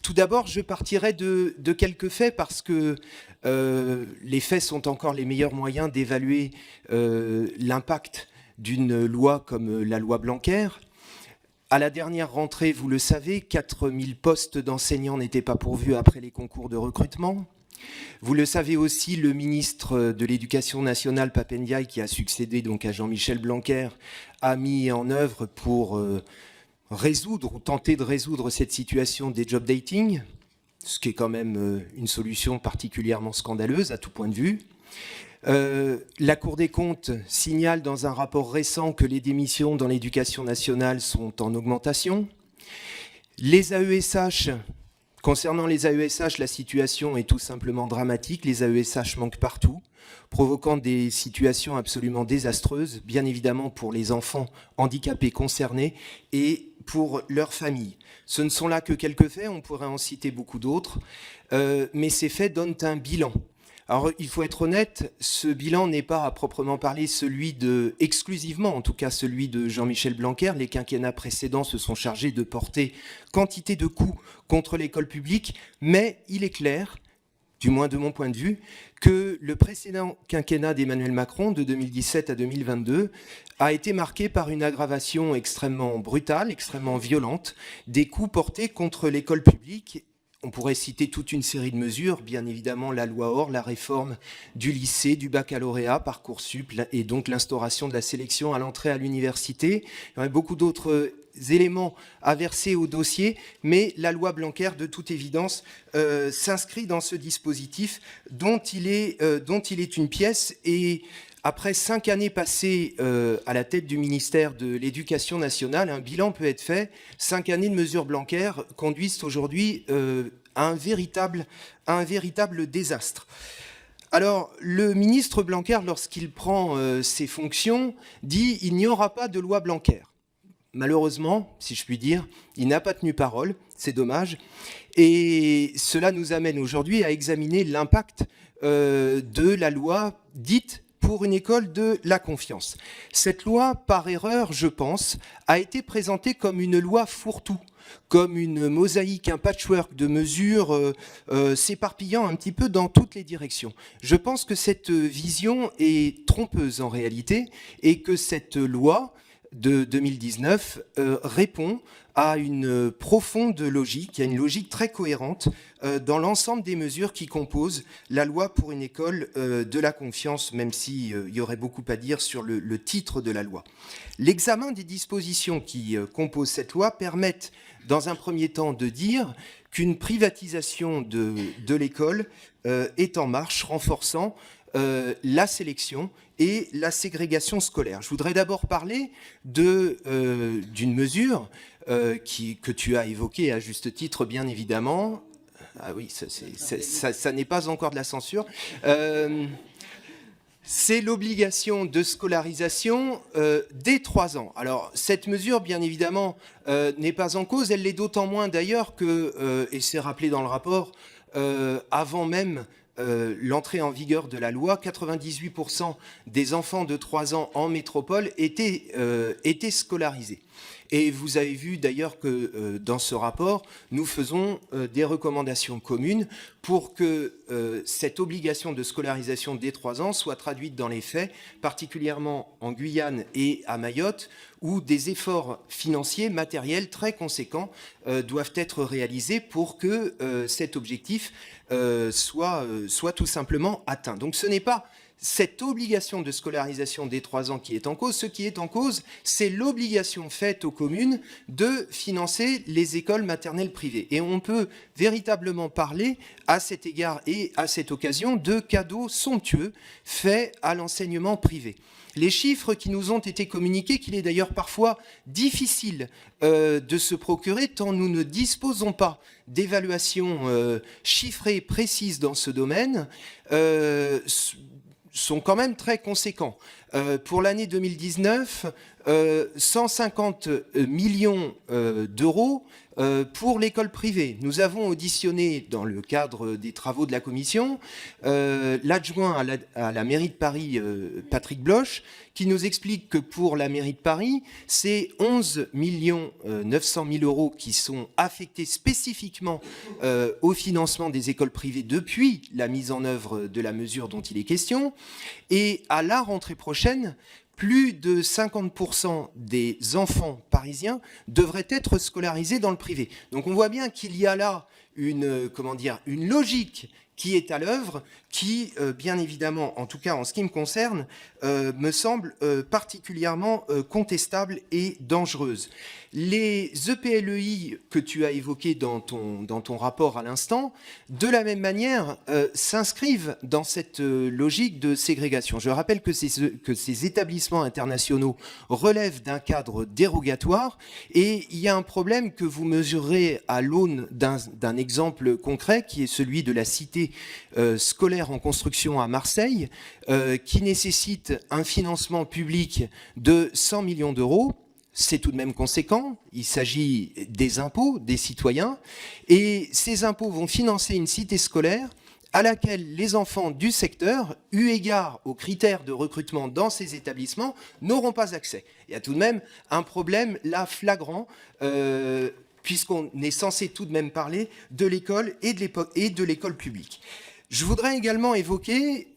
Tout d'abord, je partirai de quelques faits parce que les faits sont encore les meilleurs moyens d'évaluer l'impact d'une loi comme la loi Blanquer. À la dernière rentrée, vous le savez, 4000 postes d'enseignants n'étaient pas pourvus après les concours de recrutement. Vous le savez aussi, le ministre de l'Éducation nationale, Pap Ndiaye, qui a succédé donc à Jean-Michel Blanquer, a mis en œuvre pour résoudre ou tenter de résoudre cette situation des job dating, ce qui est quand même une solution particulièrement scandaleuse à tout point de vue. La Cour des comptes signale dans un rapport récent que les démissions dans l'éducation nationale sont en augmentation. Les AESH, concernant les AESH, la situation est tout simplement dramatique. Les AESH manquent partout, provoquant des situations absolument désastreuses, bien évidemment pour les enfants handicapés concernés et pour leurs familles. Ce ne sont là que quelques faits, on pourrait en citer beaucoup d'autres, mais ces faits donnent un bilan. Alors, il faut être honnête, ce bilan n'est pas à proprement parler exclusivement, en tout cas celui de Jean-Michel Blanquer. Les quinquennats précédents se sont chargés de porter quantité de coups contre l'école publique, mais il est clair, du moins de mon point de vue, que le précédent quinquennat d'Emmanuel Macron, de 2017 à 2022, a été marqué par une aggravation extrêmement brutale, extrêmement violente, des coups portés contre l'école publique. On pourrait citer toute une série de mesures, bien évidemment la loi OR, la réforme du lycée, du baccalauréat, Parcoursup, et donc l'instauration de la sélection à l'entrée à l'université. Il y aurait beaucoup d'autres éléments à verser au dossier, mais la loi Blanquer, de toute évidence, s'inscrit dans ce dispositif dont il est une pièce. Et après 5 années passées à la tête du ministère de l'Éducation nationale, un bilan peut être fait. 5 années de mesures Blanquer conduisent aujourd'hui à un véritable désastre. Alors, le ministre Blanquer, lorsqu'il prend ses fonctions, dit « il n'y aura pas de loi Blanquer ». Malheureusement, si je puis dire, il n'a pas tenu parole, c'est dommage. Et cela nous amène aujourd'hui à examiner l'impact de la loi dite pour une école de la confiance. Cette loi, par erreur, je pense, a été présentée comme une loi fourre-tout, comme une mosaïque, un patchwork de mesures s'éparpillant un petit peu dans toutes les directions. Je pense que cette vision est trompeuse en réalité et que cette loi de 2019 répond à une profonde logique, à une logique très cohérente dans l'ensemble des mesures qui composent la loi pour une école de la confiance, même s'il y aurait beaucoup à dire sur le titre de la loi. L'examen des dispositions qui composent cette loi permettent, dans un premier temps, de dire qu'une privatisation de l'école est en marche, renforçant la sélection et la ségrégation scolaire. Je voudrais d'abord parler d'une mesure que tu as évoquée à juste titre, bien évidemment. Ah oui, ça n'est pas encore de la censure. C'est l'obligation de scolarisation dès 3 ans. Alors, cette mesure, bien évidemment, n'est pas en cause. Elle l'est d'autant moins, d'ailleurs, que, et c'est rappelé dans le rapport, avant même l'entrée en vigueur de la loi, 98% des enfants de 3 ans en métropole étaient scolarisés. Et vous avez vu d'ailleurs que dans ce rapport, nous faisons des recommandations communes pour que cette obligation de scolarisation dès 3 ans soit traduite dans les faits, particulièrement en Guyane et à Mayotte, où des efforts financiers, matériels très conséquents doivent être réalisés pour que cet objectif soit tout simplement atteint. Donc ce n'est pas cette obligation de scolarisation des 3 ans qui est en cause. Ce qui est en cause, c'est l'obligation faite aux communes de financer les écoles maternelles privées. Et on peut véritablement parler, à cet égard et à cette occasion, de cadeaux somptueux faits à l'enseignement privé. Les chiffres qui nous ont été communiqués, qu'il est d'ailleurs parfois difficile de se procurer, tant nous ne disposons pas d'évaluations chiffrées précises dans ce domaine, sont quand même très conséquents. Pour l'année 2019, 150 millions d'euros pour l'école privée. Nous avons auditionné, dans le cadre des travaux de la commission, l'adjoint à la mairie de Paris, Patrick Bloch, qui nous explique que pour la mairie de Paris, c'est 11 900 000 euros qui sont affectés spécifiquement au financement des écoles privées depuis la mise en œuvre de la mesure dont il est question. Et à la rentrée prochaine, plus de 50% des enfants parisiens devraient être scolarisés dans le privé. Donc on voit bien qu'il y a là une logique qui est à l'œuvre, qui, bien évidemment, en tout cas en ce qui me concerne, me semble particulièrement contestable et dangereuse. Les EPLEI que tu as évoqués dans ton rapport à l'instant, de la même manière, s'inscrivent dans cette logique de ségrégation. Je rappelle que ces établissements internationaux relèvent d'un cadre dérogatoire et il y a un problème que vous mesurerez à l'aune d'un exemple concret qui est celui de la cité scolaire en construction à Marseille, qui nécessite un financement public de 100 millions d'euros. C'est tout de même conséquent, il s'agit des impôts des citoyens, et ces impôts vont financer une cité scolaire à laquelle les enfants du secteur, eu égard aux critères de recrutement dans ces établissements, n'auront pas accès. Il y a tout de même un problème là flagrant, puisqu'on est censé tout de même parler de l'école et de l'école publique. Je voudrais également évoquer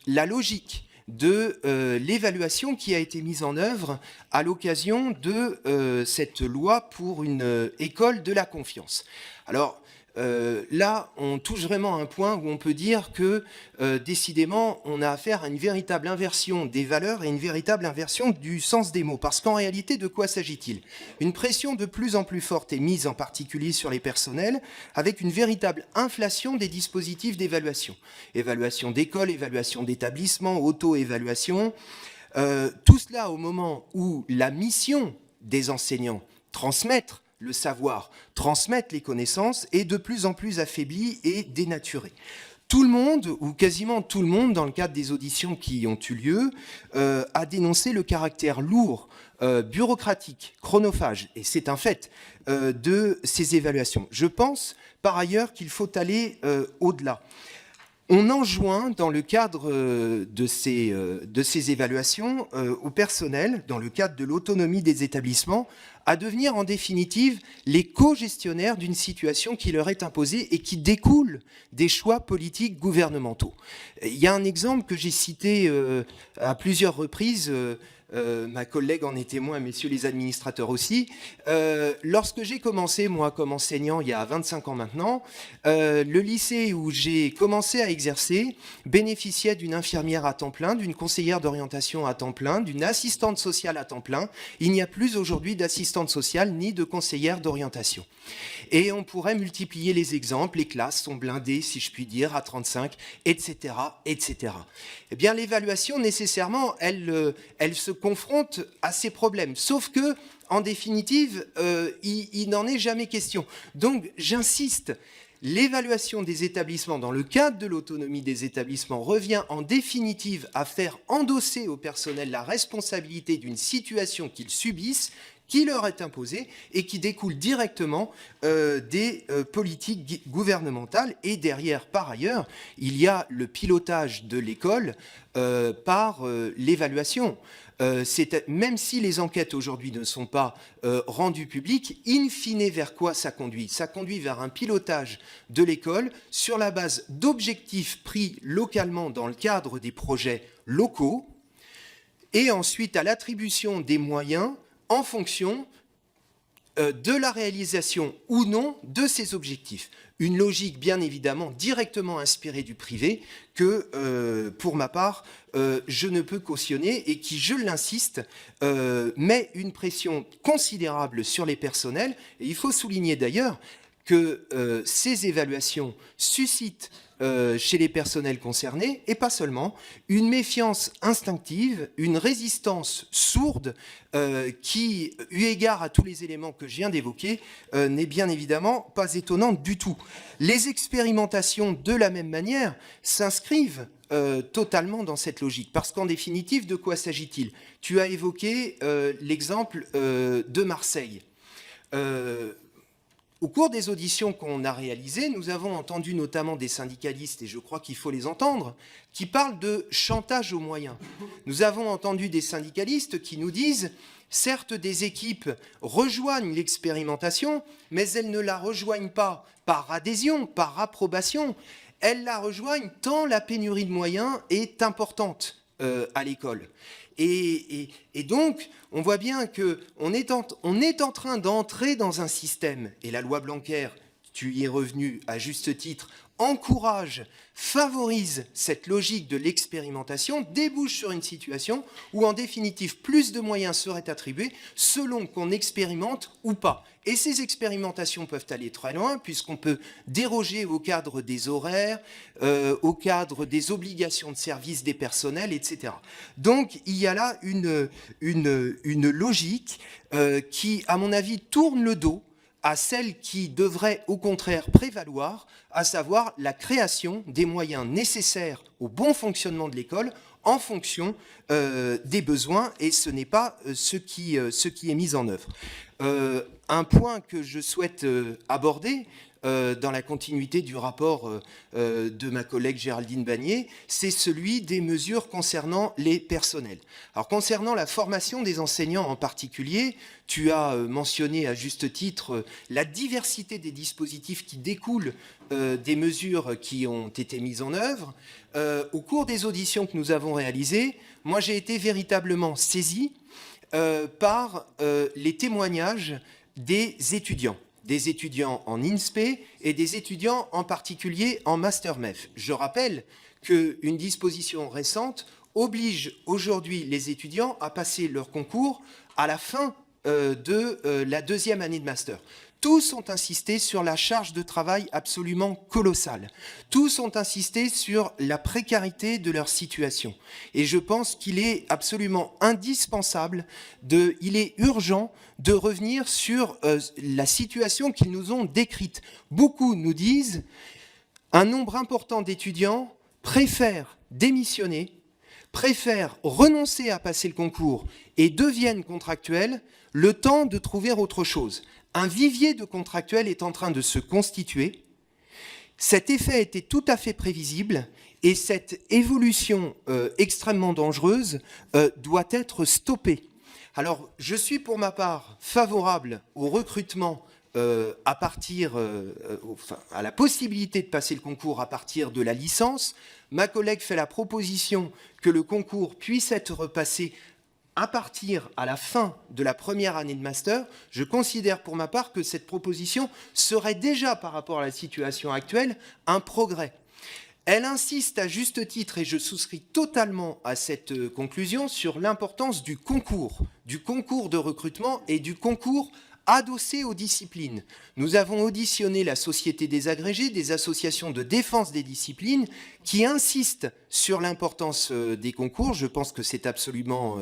la logique de l'évaluation qui a été mise en œuvre à l'occasion de cette loi pour une école de la confiance. Alors, là, on touche vraiment à un point où on peut dire que, décidément, on a affaire à une véritable inversion des valeurs et une véritable inversion du sens des mots. Parce qu'en réalité, de quoi s'agit-il? Une pression de plus en plus forte est mise en particulier sur les personnels, avec une véritable inflation des dispositifs d'évaluation. Évaluation d'école, évaluation d'établissement, auto-évaluation. Tout cela au moment où la mission des enseignants, transmettre le savoir, transmettre les connaissances, est de plus en plus affaibli et dénaturé. Tout le monde, ou quasiment tout le monde, dans le cadre des auditions qui ont eu lieu, a dénoncé le caractère lourd, bureaucratique, chronophage, et c'est un fait, de ces évaluations. Je pense, par ailleurs, qu'il faut aller au-delà. On enjoint, dans le cadre de ces évaluations, au personnel, dans le cadre de l'autonomie des établissements, à devenir en définitive les co-gestionnaires d'une situation qui leur est imposée et qui découle des choix politiques gouvernementaux. Il y a un exemple que j'ai cité à plusieurs reprises, ma collègue en est témoin, messieurs les administrateurs aussi. Lorsque j'ai commencé, moi, comme enseignant, il y a 25 ans maintenant, le lycée où j'ai commencé à exercer bénéficiait d'une infirmière à temps plein, d'une conseillère d'orientation à temps plein, d'une assistante sociale à temps plein. Il n'y a plus aujourd'hui d'assistante sociale ni de conseillère d'orientation. Et on pourrait multiplier les exemples, les classes sont blindées, si je puis dire, à 35, etc., etc. Eh bien, l'évaluation, nécessairement, elle se confronte à ces problèmes. Sauf que, en définitive, il n'en est jamais question. Donc, j'insiste, l'évaluation des établissements, dans le cadre de l'autonomie des établissements, revient en définitive à faire endosser au personnel la responsabilité d'une situation qu'ils subissent, qui leur est imposée et qui découle directement des politiques gouvernementales. Et derrière, par ailleurs, il y a le pilotage de l'école par l'évaluation. Même si les enquêtes aujourd'hui ne sont pas rendues publiques, in fine, vers quoi ça conduit? Ça conduit vers un pilotage de l'école sur la base d'objectifs pris localement dans le cadre des projets locaux et ensuite à l'attribution des moyens en fonction de la réalisation ou non de ces objectifs. Une logique bien évidemment directement inspirée du privé que, pour ma part, je ne peux cautionner et qui, je l'insiste, met une pression considérable sur les personnels. Et il faut souligner d'ailleurs que ces évaluations suscitent chez les personnels concernés, et pas seulement, une méfiance instinctive, une résistance sourde qui, eu égard à tous les éléments que je viens d'évoquer, n'est bien évidemment pas étonnante du tout. Les expérimentations, de la même manière, s'inscrivent totalement dans cette logique. Parce qu'en définitive, de quoi s'agit-il? Tu as évoqué l'exemple de Marseille. Au cours des auditions qu'on a réalisées, nous avons entendu notamment des syndicalistes, et je crois qu'il faut les entendre, qui parlent de chantage aux moyens. Nous avons entendu des syndicalistes qui nous disent « Certes, des équipes rejoignent l'expérimentation, mais elles ne la rejoignent pas par adhésion, par approbation. Elles la rejoignent tant la pénurie de moyens est importante à l'école. » Et donc, on voit bien qu'on est en train d'entrer dans un système, et la loi Blanquer, tu y es revenu à juste titre, encourage, favorise cette logique de l'expérimentation, débouche sur une situation où, en définitive, plus de moyens seraient attribués selon qu'on expérimente ou pas. Et ces expérimentations peuvent aller très loin, puisqu'on peut déroger au cadre des horaires, au cadre des obligations de service des personnels, etc. Donc, il y a là une logique qui, à mon avis, tourne le dos à celle qui devrait au contraire prévaloir, à savoir la création des moyens nécessaires au bon fonctionnement de l'école en fonction des besoins, et ce n'est pas ce qui est mis en œuvre. Un point que je souhaite aborder dans la continuité du rapport de ma collègue Géraldine Bannier, c'est celui des mesures concernant les personnels. Alors, concernant la formation des enseignants en particulier, tu as mentionné à juste titre la diversité des dispositifs qui découlent des mesures qui ont été mises en œuvre. Au cours des auditions que nous avons réalisées, moi j'ai été véritablement saisi par les témoignages des étudiants en INSPE et des étudiants en particulier en Master MEF. Je rappelle qu'une disposition récente oblige aujourd'hui les étudiants à passer leur concours à la fin de la deuxième année de Master. Tous ont insisté sur la charge de travail absolument colossale. Tous ont insisté sur la précarité de leur situation. Et je pense qu'il est absolument indispensable, il est urgent de revenir sur la situation qu'ils nous ont décrite. Beaucoup nous disent un nombre important d'étudiants préfèrent démissionner, préfèrent renoncer à passer le concours et deviennent contractuels le temps de trouver autre chose. Un vivier de contractuels est en train de se constituer. Cet effet était tout à fait prévisible et cette évolution extrêmement dangereuse doit être stoppée. Alors, je suis pour ma part favorable au recrutement à la possibilité de passer le concours à partir de la licence. Ma collègue fait la proposition que le concours puisse être repassé à la fin de la première année de master. Je considère pour ma part que cette proposition serait déjà, par rapport à la situation actuelle, un progrès. Elle insiste à juste titre, et je souscris totalement à cette conclusion, sur l'importance du concours de recrutement et du concours adossé aux disciplines. Nous avons auditionné la Société des agrégés, des associations de défense des disciplines, qui insistent sur l'importance des concours. Je pense que c'est absolument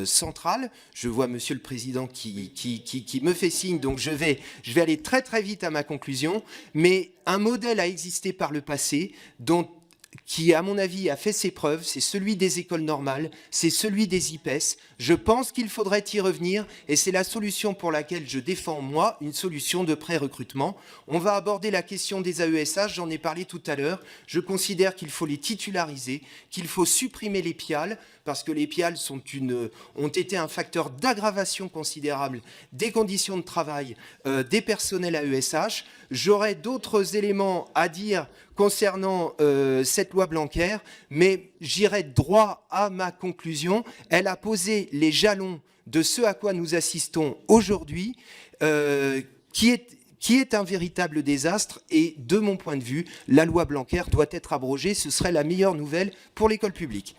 central. Je vois Monsieur le Président qui me fait signe, donc je vais aller très très vite à ma conclusion. Mais un modèle a existé par le passé, qui, à mon avis, a fait ses preuves, c'est celui des écoles normales, c'est celui des IPES. Je pense qu'il faudrait y revenir, et c'est la solution pour laquelle je défends, moi, une solution de pré-recrutement. On va aborder la question des AESH, j'en ai parlé tout à l'heure. Je considère qu'il faut les titulariser, qu'il faut supprimer les PIAL, parce que les PIAL ont été un facteur d'aggravation considérable des conditions de travail des personnels AESH. J'aurais d'autres éléments à dire concernant cette loi Blanquer, mais j'irai droit à ma conclusion. Elle a posé les jalons de ce à quoi nous assistons aujourd'hui, qui est un véritable désastre, et de mon point de vue, la loi Blanquer doit être abrogée. Ce serait la meilleure nouvelle pour l'école publique.